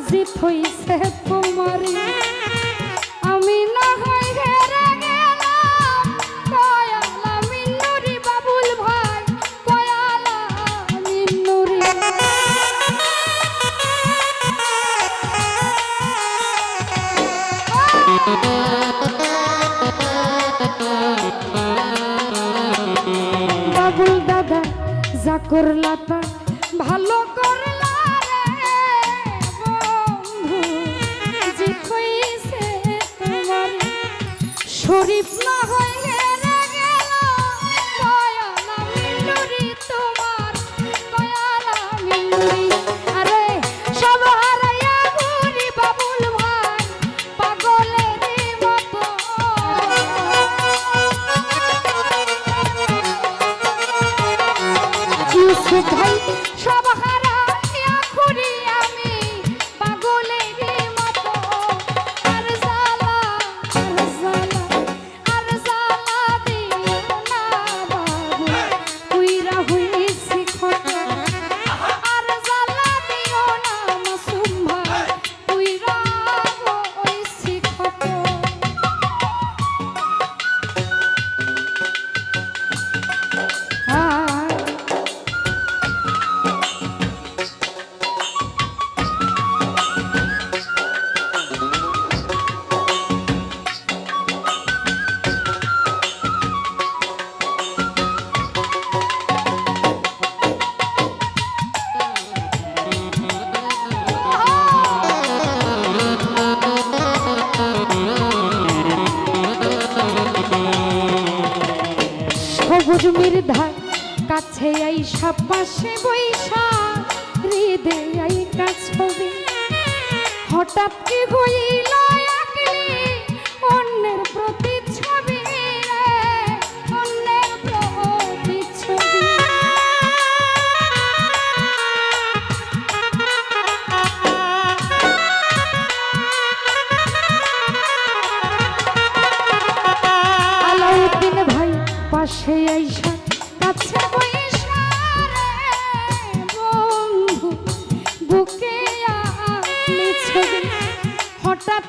জিত হইছে তোমারে আমি না হয় হেরে গেলাম কয়ালা মিন্নুরি বাবুল ভাই কয়ালা মিন্নুরি বাবুল দাদা যা করলা তা ভালো করলা রে বন্ধু জিত হইছে তোমার শরীফ না হয়ে হেরে গেল কয়ালা মিন্নুরি তোমার কয়ালা মিন্নুরি আরে সব হারাইয়া ঘুরি বাবুল ভাই পাগলেরই মতো ইউসুফ ভাই সব হারাইয়া ঘুরি আমি পাগলেরই মতো আর জ্বালা দিও না বাবু পুইরা হইছি ক্ষত আর জ্বালা দিও না মাসুম ভাই পুইরা হইছি ক্ষত সবুজ মৃধার কাছে আইসা পাশে বৈশা হৃদয় ছবি হঠাৎ কি হইল একলি অন্যের প্রতি ছবি অন্যের প্রতি ছবি আলাউদ্দিন ভাই পাশে আইসা কাছে বইসা রে বন্ধু বুকে আলি ছবি হঠাৎ